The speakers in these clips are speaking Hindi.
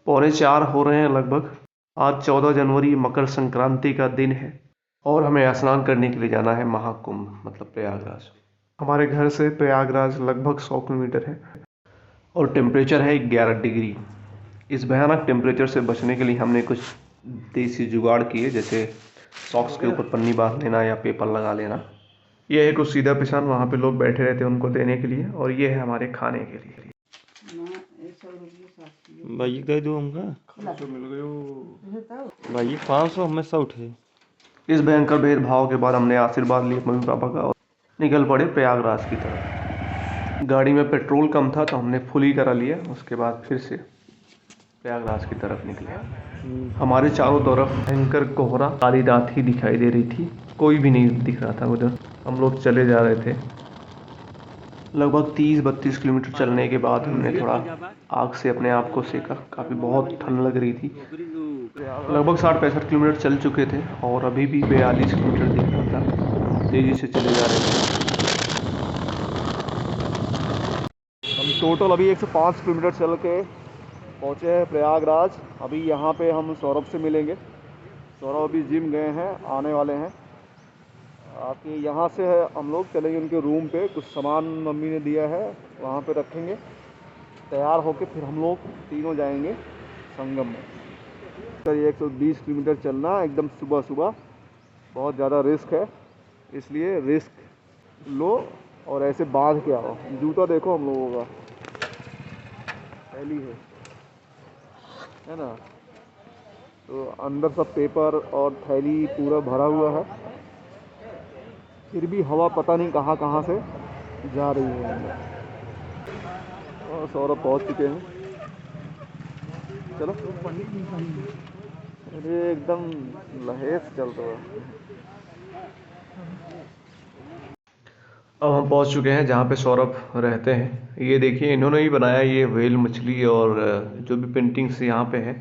3:45 हो रहे हैं लगभग। आज 14 जनवरी मकर संक्रांति का दिन है और हमें स्नान करने के लिए जाना है महाकुंभ मतलब प्रयागराज। हमारे घर से प्रयागराज लगभग 100 किलोमीटर है और टेम्परेचर है 11 डिग्री। इस भयानक टेम्परेचर से बचने के लिए हमने कुछ देसी जुगाड़ किए, जैसे सॉक्स के ऊपर पन्नी बांध लेना या पेपर लगा लेना। यह है कुछ सीधा पिसान, वहाँ पे लोग बैठे रहते हैं उनको देने के लिए, और ये है हमारे खाने के लिए। भाई दे दो हमका भाई 500 हमेशा उठे। इस भयंकर भेदभाव के बाद हमने आशीर्वाद लिए मम्मी पापा का और निकल पड़े प्रयागराज की तरफ। गाड़ी में पेट्रोल कम था तो हमने फुल ही करा लिया, उसके बाद फिर से प्रयागराज की तरफ निकले। हमारे चारों तरफ भयंकर कोहरा, काली रात ही दिखाई दे रही थी, कोई भी नहीं दिख रहा था उधर। हम लोग चले जा रहे थे। लगभग 30-32 किलोमीटर चलने के बाद हमने थोड़ा आग से अपने आप को सेका, काफ़ी बहुत ठंड लग रही थी। लगभग 60-65 किलोमीटर चल चुके थे और अभी भी 42 किलोमीटर दिख रहा था। तेज़ी से चले जा रहे थे। हम टोटल अभी 105 किलोमीटर चल के पहुँचे हैं प्रयागराज। अभी यहाँ पे हम सौरभ से मिलेंगे। सौरभ अभी जिम गए हैं, आने वाले हैं। आपके यहाँ से हम लोग चलेंगे उनके रूम पे, कुछ सामान मम्मी ने दिया है वहाँ पे रखेंगे। तैयार होके फिर हम लोग तीनों जाएंगे संगम में। सर 120 किलोमीटर चलना एकदम सुबह सुबह, बहुत ज़्यादा रिस्क है, इसलिए रिस्क लो और ऐसे बांध के आओ। जूता देखो हम लोगों का पहली है ना, तो अंदर सब पेपर और थैली पूरा भरा हुआ है, फिर भी हवा पता नहीं कहाँ कहाँ से जा रही है अंदर। और सौरभ पहुँच चुके हैं। चलो, अरे एकदम लहेज चल रहा है। अब हम पहुंच चुके हैं जहाँ पे सौरभ रहते हैं। ये देखिए, इन्होंने ही बनाया ये व्हेल मछली, और जो भी पेंटिंग्स यहाँ पे है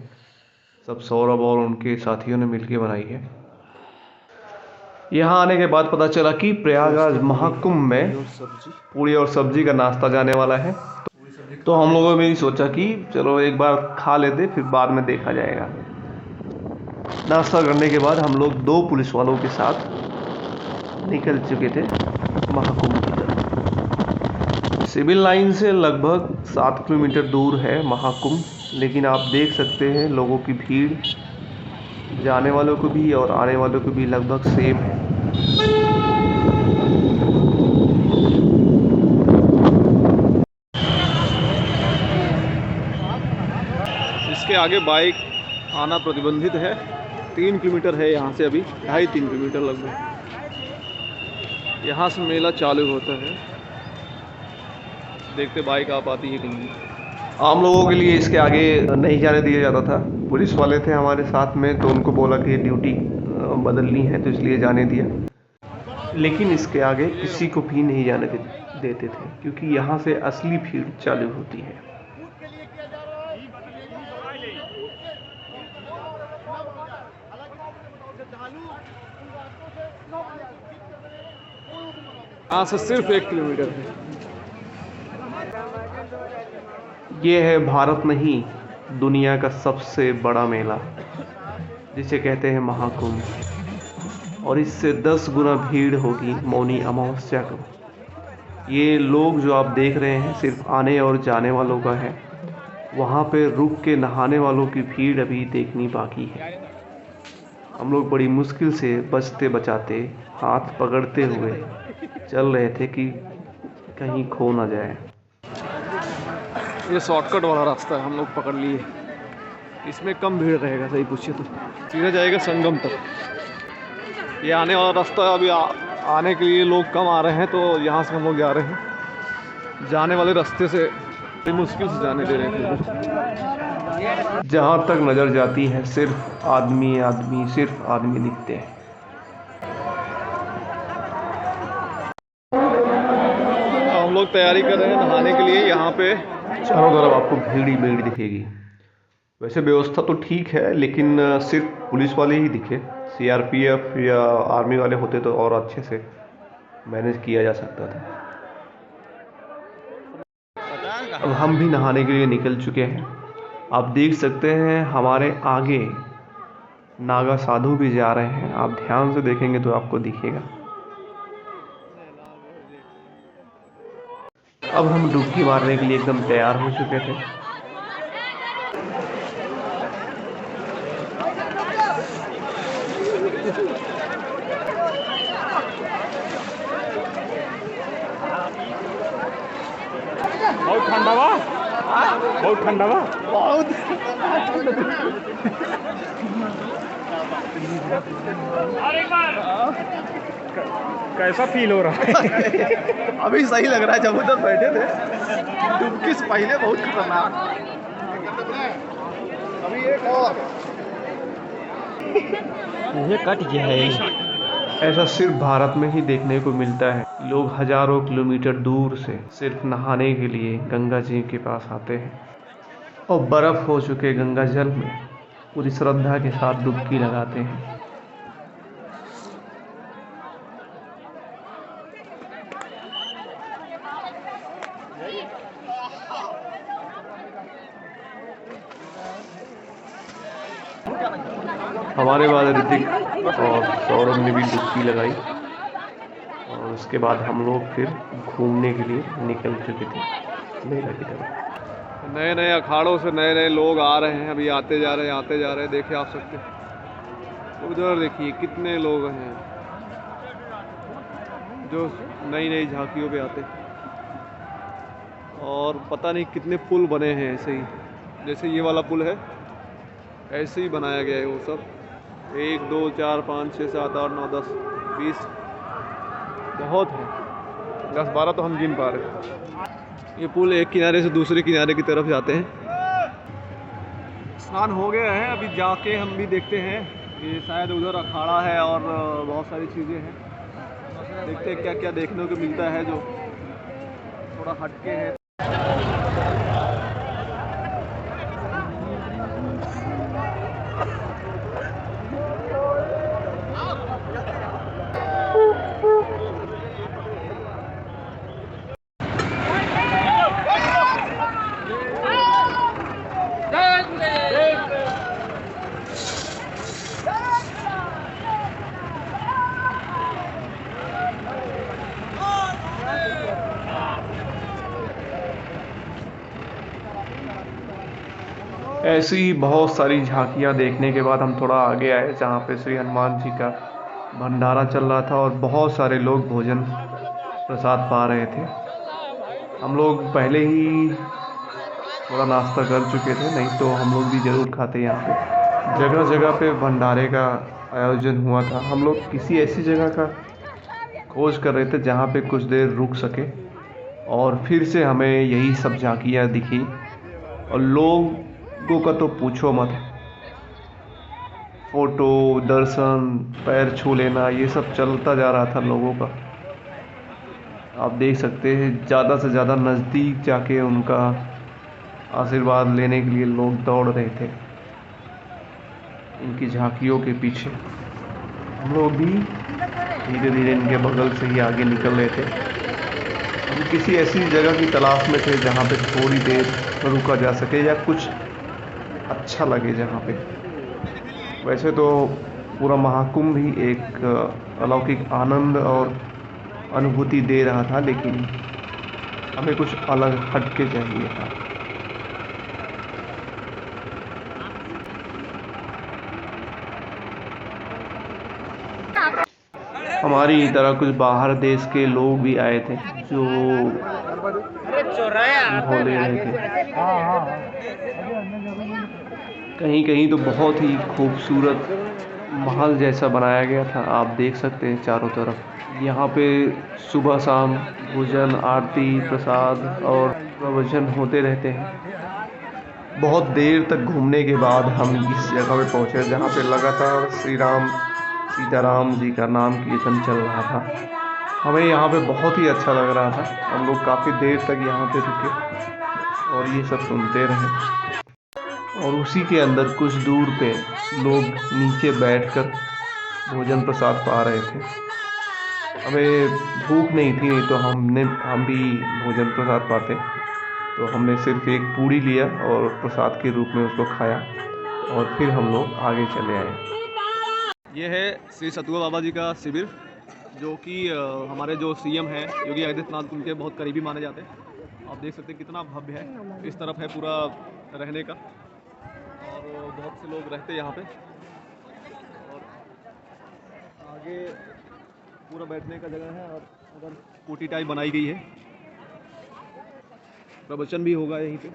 सब सौरभ और उनके साथियों ने मिलकर बनाई है। यहाँ आने के बाद पता चला कि प्रयागराज महाकुंभ में पूरी और सब्जी का नाश्ता जाने वाला है। तो हम लोगों ने भी सोचा कि चलो एक बार खा लेते, फिर बाद में देखा जाएगा। नाश्ता करने के बाद हम लोग 2 पुलिस वालों के साथ निकल चुके थे महाकुंभ की तरफ। सिविल लाइन से लगभग 7 किलोमीटर दूर है महाकुंभ, लेकिन आप देख सकते हैं लोगों की भीड़, जाने वालों को भी और आने वालों को भी लगभग सेम है। इसके आगे बाइक आना प्रतिबंधित है। 3 किलोमीटर है यहाँ से, अभी 2.5-3 किलोमीटर लगभग। यहाँ से मेला चालू होता है, देखते बाइक आ पाती है कि नहीं। आम लोगों के लिए इसके आगे नहीं जाने दिया जाता था। पुलिस वाले थे हमारे साथ में, तो उनको बोला कि ड्यूटी बदलनी है, तो इसलिए जाने दिया। लेकिन इसके आगे किसी को भी नहीं जाने देते थे, क्योंकि यहाँ से असली भीड़ चालू होती है। यहाँ से सिर्फ 1 किलोमीटर है। ये है भारत नहीं, दुनिया का सबसे बड़ा मेला, जिसे कहते हैं महाकुंभ, और इससे 10 गुना भीड़ होगी मौनी अमावस्या को। ये लोग जो आप देख रहे हैं सिर्फ आने और जाने वालों का है। वहाँ पे रुक के नहाने वालों की भीड़ अभी देखनी बाकी है। हम लोग बड़ी मुश्किल से बचते बचाते, हाथ पकड़ते हुए चल रहे थे कि कहीं खो ना जाए। ये शॉर्टकट वाला रास्ता है, हम लोग पकड़ लिए। इसमें कम भीड़ रहेगा, सही पूछिए तो सीधा जाएगा संगम तक। ये आने वाला रास्ता अभी आने के लिए लोग कम आ रहे हैं, तो यहाँ से हम लोग जा रहे हैं। जाने वाले रास्ते से बड़ी मुश्किल से जाने दे रहे हैं। जहाँ तक नज़र जाती है सिर्फ आदमी आदमी, सिर्फ आदमी दिखते हैं। हम लोग तैयारी कर रहे हैं नहाने के लिए। यहाँ पे चारों तरफ आपको भीड़ ही भीड़ दिखेगी। वैसे व्यवस्था तो ठीक है, लेकिन सिर्फ पुलिस वाले ही दिखे। सीआरपीएफ या आर्मी वाले होते तो और अच्छे से मैनेज किया जा सकता था। अब हम भी नहाने के लिए निकल चुके हैं। आप देख सकते हैं हमारे आगे नागा साधु भी जा रहे हैं। आप ध्यान से देखेंगे तो आपको दिखेगा। अब हम डुबकी मारने के लिए एकदम तैयार हो चुके थे। बहुत ठंडा बा, बहुत ठंडा बा, बहुत कैसा फील हो रहा है? अभी सही लग रहा है। जब उधर बैठे थे डुबकी से पहले बहुत खतरनाक। अभी एक और ये कट गया है। ऐसा सिर्फ भारत में ही देखने को मिलता है। लोग हजारों किलोमीटर दूर से सिर्फ नहाने के लिए गंगा जी के पास आते हैं और बर्फ हो चुके गंगा जल में पूरी श्रद्धा के साथ डुबकी लगाते हैं। हमारे बाद ऋतिक और सौरभ ने भी डुबकी लगाई और उसके बाद हम लोग फिर घूमने के लिए निकल चुके थे मेला की तरफ। नए नए अखाड़ों से नए नए लोग आ रहे हैं। अभी आते जा रहे हैं। देखिए आप सकते उधर देखिए कितने लोग हैं जो नई नई झांकियों पे आते हैं। और पता नहीं कितने पुल बने हैं ऐसे ही, जैसे ये वाला पुल है ऐसे ही बनाया गया है। वो सब 1 2 4 5 6 7 8 9 10 20 बहुत है, 10 12 तो हम गिन पा रहे हैं। ये पुल एक किनारे से दूसरे किनारे की तरफ जाते हैं। स्नान हो गया है, अभी जाके हम भी देखते हैं। ये शायद उधर अखाड़ा है और बहुत सारी चीज़ें हैं। देखते हैं क्या क्या देखने को मिलता है जो थोड़ा हटके है। ऐसी ही बहुत सारी झांकियाँ देखने के बाद हम थोड़ा आगे आए जहाँ पे श्री हनुमान जी का भंडारा चल रहा था और बहुत सारे लोग भोजन प्रसाद पा रहे थे। हम लोग पहले ही थोड़ा नाश्ता कर चुके थे, नहीं तो हम लोग भी ज़रूर खाते। यहाँ पे जगह जगह पे भंडारे का आयोजन हुआ था। हम लोग किसी ऐसी जगह का खोज कर रहे थे जहाँ पे कुछ देर रुक सके और फिर से हमें यही सब झांकियाँ दिखी और लोगों का तो पूछो मत। फोटो, दर्शन, पैर छू लेना, ये सब चलता जा रहा था लोगों का। आप देख सकते हैं ज़्यादा से ज़्यादा नज़दीक जाके उनका आशीर्वाद लेने के लिए लोग दौड़ रहे थे इनकी झांकियों के पीछे। हम लोग भी धीरे धीरे इनके बगल से ही आगे निकल रहे थे। हम किसी ऐसी जगह की तलाश में थे जहाँ पे थोड़ी देर रुका जा सके या कुछ अच्छा लगे जहाँ पे। वैसे तो पूरा महाकुंभ ही एक अलौकिक आनंद और अनुभूति दे रहा था, लेकिन हमें कुछ अलग हटके चाहिए था। हमारी तरह कुछ बाहर देश के लोग भी आए थे जो भाव ले रहे थे। कहीं कहीं तो बहुत ही खूबसूरत महल जैसा बनाया गया था। आप देख सकते हैं चारों तरफ। यहाँ पे सुबह शाम भोजन, आरती, प्रसाद और प्रवचन होते रहते हैं। बहुत देर तक घूमने के बाद हम इस जगह पे पहुँचे जहाँ पे लगातार श्री राम सीताराम जी का नाम कीर्तन चल रहा था। हमें यहाँ पे बहुत ही अच्छा लग रहा था। हम लोग काफ़ी देर तक यहाँ पे रुके और ये सब सुनते रहे। और उसी के अंदर कुछ दूर पे लोग नीचे बैठकर भोजन प्रसाद पा रहे थे। हमें भूख नहीं थी, नहीं तो हम भी भोजन प्रसाद पाते। तो हमने सिर्फ एक पूड़ी लिया और प्रसाद के रूप में उसको खाया और फिर हम लोग आगे चले आए। ये है श्री सतुआ बाबा जी का शिविर, जो कि हमारे जो सीएम हैं योगी आदित्यनाथ उनके बहुत करीबी माने जाते हैं। आप देख सकते हैं कितना भव्य है। इस तरफ है पूरा रहने का और बहुत से लोग रहते हैं यहाँ पे, और आगे पूरा बैठने का जगह है और उधर कोठी टाइप बनाई गई है। प्रवचन भी होगा यहीं पे,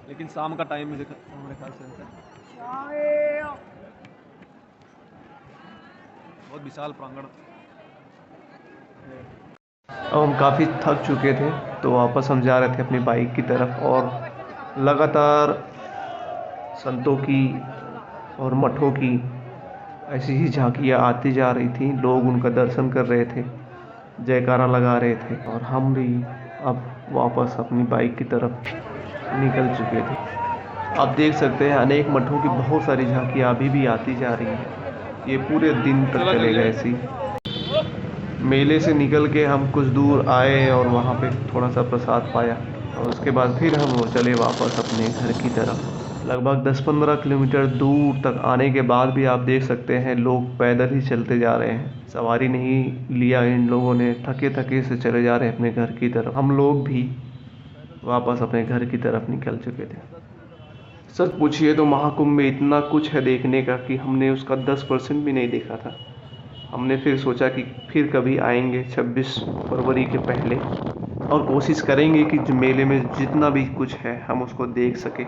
लेकिन शाम का टाइम मेरे ख्याल से होता है। बहुत विशाल प्रांगण है। अब हम काफ़ी थक चुके थे तो वापस हम जा रहे थे अपनी बाइक की तरफ और लगातार संतों की और मठों की ऐसी ही झांकियाँ आती जा रही थी। लोग उनका दर्शन कर रहे थे, जयकारा लगा रहे थे और हम भी अब वापस अपनी बाइक की तरफ निकल चुके थे। आप देख सकते हैं अनेक मठों की बहुत सारी झांकियाँ अभी भी आती जा रही हैं। ये पूरे दिन तक चलेगा ऐसी। मेले से निकल के हम कुछ दूर आए और वहाँ पे थोड़ा सा प्रसाद पाया और उसके बाद फिर हम वो चले वापस अपने घर की तरफ। लगभग 10-15 किलोमीटर दूर तक आने के बाद भी आप देख सकते हैं लोग पैदल ही चलते जा रहे हैं। सवारी नहीं लिया इन लोगों ने, थके थके से चले जा रहे हैं अपने घर की तरफ। हम लोग भी वापस अपने घर की तरफ निकल चुके थे। सच पूछिए तो महाकुंभ में इतना कुछ है देखने का कि हमने उसका 10% भी नहीं देखा था। हमने फिर सोचा कि फिर कभी आएंगे 26 फरवरी के पहले और कोशिश करेंगे कि जो मेले में जितना भी कुछ है हम उसको देख सके।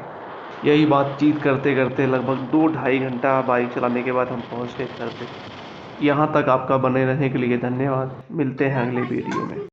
यही बातचीत करते करते लगभग 2-2.5 घंटा बाइक चलाने के बाद हम पहुँच गए घर पे। यहाँ तक आपका बने रहने के लिए धन्यवाद। मिलते हैं अगले वीडियो में।